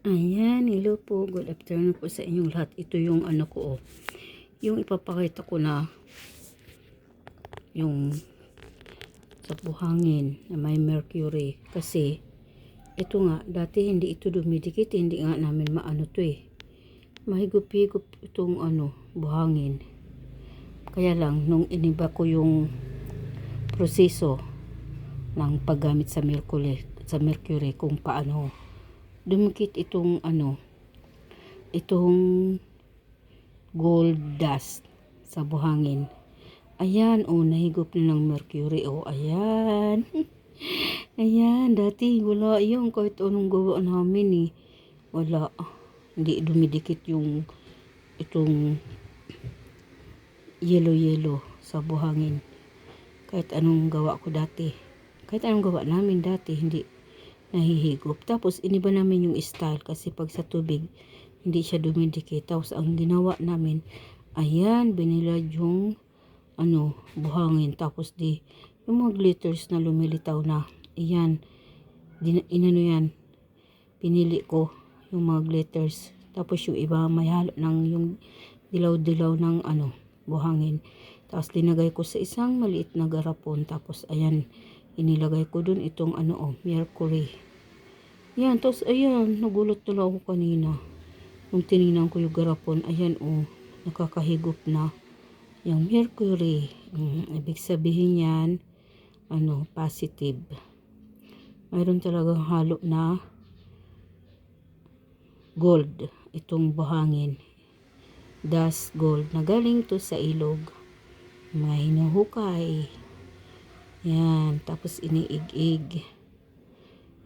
Ayan, hello po. Good afternoon po sa inyong lahat. Ito yung ano ko, yung ipapakita ko na yung sa buhangin na may mercury. Kasi, ito nga, dati hindi ito dumidikit, hindi nga namin maano to eh. Mahigop-higop itong buhangin. Kaya lang, nung iniba ko yung proseso ng paggamit sa mercury kung paano dumikit itong itong gold dust sa buhangin. Ayan, nahigop na ng mercury. Ayan. Ayan, dati wala yung kahit anong gawa namin eh. Wala. Hindi dumidikit yung itong yellow sa buhangin. Kahit anong gawa ko dati. Kahit anong gawa namin dati, hindi nahihigop. Tapos, iniba namin yung style kasi pag sa tubig, hindi siya dumidikit. Tapos, ang ginawa namin, ayan, binilad yung buhangin. Tapos, yung mga glitters na lumilitaw na, ayan, yan, pinili ko yung mga glitters. Tapos, yung iba, may halo ng yung dilaw-dilaw ng buhangin. Tapos, linagay ko sa isang maliit na garapon. Tapos, ayan, inilagay ko dun itong mercury. Yan, tapos ayan, nagulat na lang ako kanina. Nung tinignan ko yung garapon, ayan nakakahigop na yung mercury. Ibig sabihin yan, positive. Mayroon talagang halo na gold, itong buhangin. Dust gold na galing to sa ilog. May hinuhukay. Yan, tapos iniig-ig.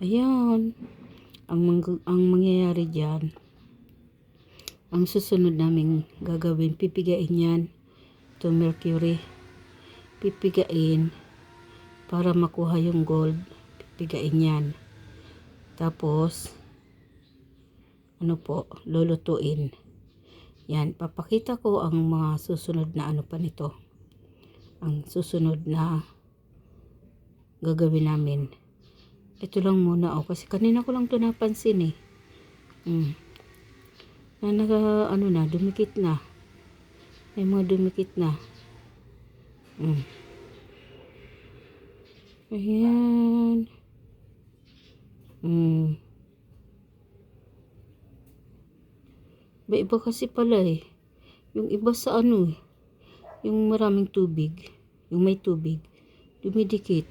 Ayan. Ang mangyayari dyan, ang susunod naming gagawin, pipigain yan to mercury. Pipigain para makuha yung gold. Pipigain yan. Tapos, lulutuin. Yan, papakita ko ang mga susunod na pa nito. Ang susunod na gagawin namin. Ito lang muna kasi kanina ko lang ito napansin eh. Na dumikit na. May mga dumikit na. Ayan. Iba kasi pala eh. Yung iba sa yung maraming tubig. Yung may tubig. Dumidikit.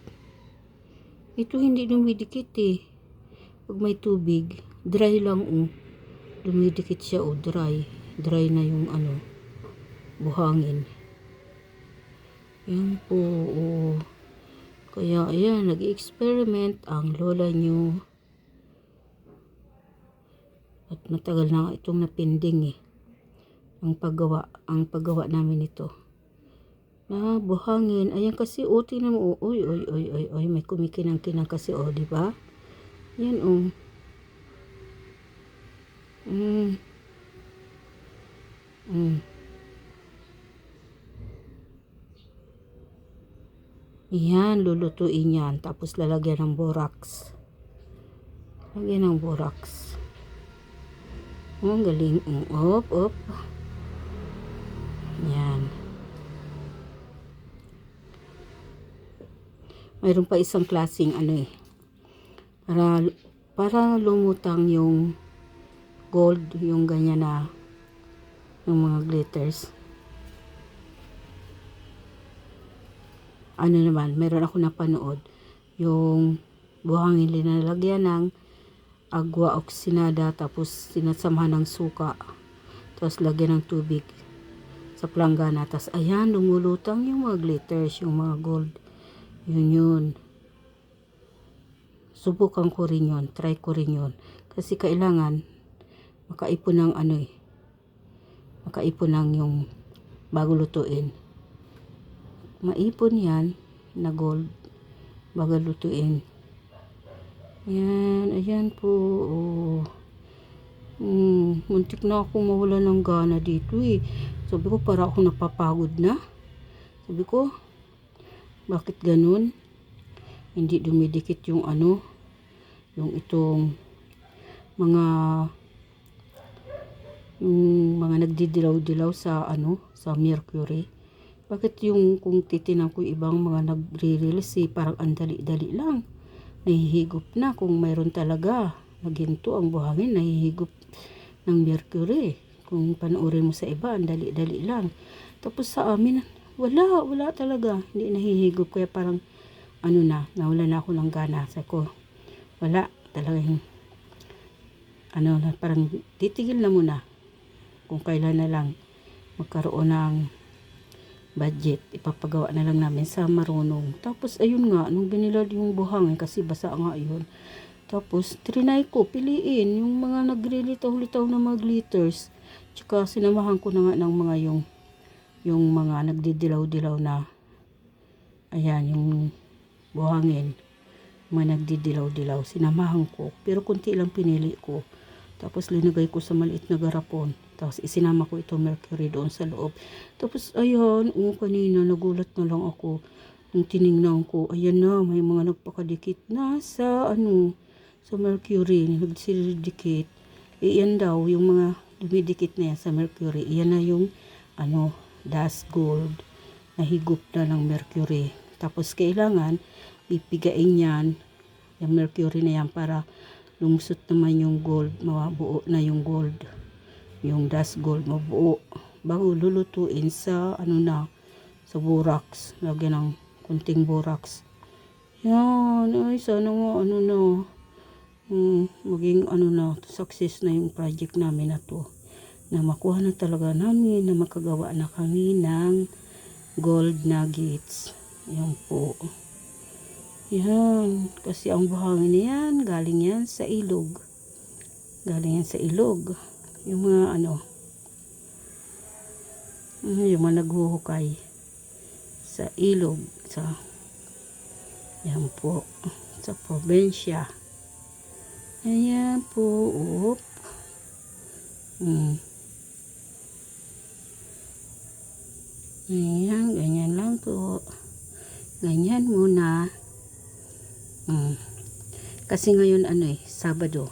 Ito hindi dumidikit eh. Pag may tubig, dry lang dumidikit siya dry. Dry na yung buhangin. Yan po Kaya ayan, nag-experiment ang lola nyo. At matagal na itong napinding eh. Ang paggawa namin ito. Na buhangin. Ayan kasi tingnan mo. Oy, may kumikinang-kinang kasi di ba? Yan Yan, lulutuin yan. Tapos lalagyan ng borax. Lagyan ng borax. Ang galing. Op. Yan. Mayroon pa isang klaseng para lumutang yung gold, yung ganyan na yung mga glitters. Meron ako napanood yung buhangin linalagyan ng agua oxinada tapos sinasamahan ng suka tapos lagyan ng tubig sa planggana tapos ayan lumulutang yung mga glitters, yung mga gold. Yun. Subukan ko rin yun. Try ko rin yun. Kasi kailangan makaipon ng makaipon ng yung bago lutuin. Maipon yan na gold bago lutuin. Yan. Ayan po. Muntik na ako mawala ng gana dito eh. Sabi ko para ako napapagod na. Sabi ko, bakit ganun? Hindi dumidikit yung yung itong mga yung mga nagdidilaw-dilaw sa sa Mercury. Bakit yung kung titinan ko ibang mga nagre-release parang ang dali-dali lang. Nahihigop na kung mayroon talaga. Naginto ang buhangin, nahihigop ng Mercury. Kung panoorin mo sa iba, ang dali-dali lang. Tapos sa amin, wala talaga. Hindi nahihigop. Kaya parang, nawala na ako ng gana. Sa ko, wala talagang, parang titigil na muna. Kung kailan na lang magkaroon ng budget, ipapagawa na lang namin sa marunong. Tapos, ayun nga, nung binilad yung buhangin, kasi basa nga yun. Tapos, trinay ko, piliin yung mga naglilitaw-litaw na mga glitters. Tsaka, sinamahan ko na nga ng mga yung mga nagdidilaw-dilaw na, ayan, yung buhangin. Mga nagdidilaw-dilaw. Sinamahan ko. Pero, kunti lang pinili ko. Tapos, linagay ko sa maliit na garapon. Tapos, isinama ko ito Mercury doon sa loob. Tapos, ayan, kanina, nagulat na lang ako. Nung tiningnan ko, ayan na, may mga nagpakadikit na sa, sa Mercury, nagsidikit. Iyan daw, yung mga dumidikit na yan sa Mercury, iyan na yung, dust gold, nahigop na ng Mercury. Tapos, kailangan, pipigain yan, yung Mercury na yan, para lumusot naman yung gold, mabuo na yung gold, yung dust gold, mabuo, bago lulutuin sa, sa borax, lagyan ng kunting borax. Yan, ay, sana nga, maging success na yung project namin na to, na makuha na talaga namin, na makagawa na kami ng gold nuggets. Yan po. Yan, kasi ang buhangin na yan, galing yan sa ilog. Galing yan sa ilog. Yung mga yung mga naghuhukay sa ilog, yan po, sa probinsya. Ayan po, Ayan, ganyan lang po. Ganyan muna. Kasi ngayon Sabado.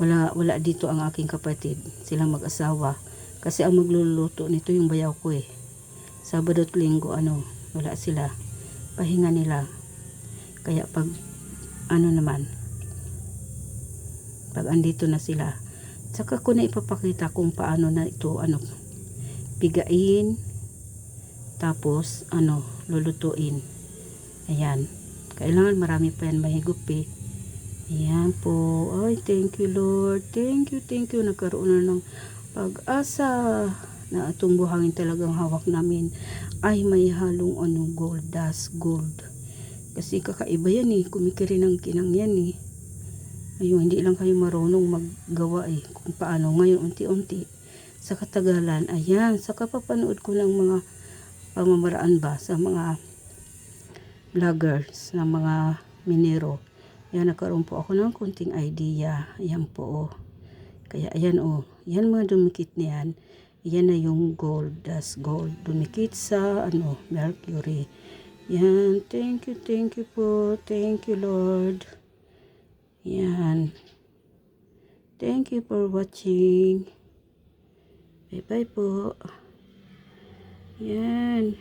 Wala dito ang aking kapatid. Silang mag-asawa. Kasi ang magluluto nito yung bayaw ko eh. Sabado at Linggo, wala sila. Pahinga nila. Kaya pag naman, pag andito na sila, saka ko na ipapakita kung paano na ito pigain, tapos lulutuin. Ayan, kailangan marami pa yan mahigop eh. Ayan po. Ay, thank you Lord, thank you, nagkaroon na ng pag-asa na itong buhangin talagang hawak namin ay may halong gold, dust gold. Kasi kakaiba yan eh. Kumikiri ng kinang yan eh. Ayun, hindi lang kayo marunong maggawa eh. Kung paano. Ngayon, unti-unti. Sa katagalan, ayan. Sa kapapanood ko ng mga pamamaraan ba sa mga vloggers, na mga minero. Ayan, nagkaroon po ako ng kunting idea. Ayan po. Kaya ayan yan mga dumikit na yan. Yan na yung gold, dust gold. Dumikit sa Mercury. Yan, thank you po. Thank you Lord. Yan. Thank you for watching. Bye-bye po. Yan.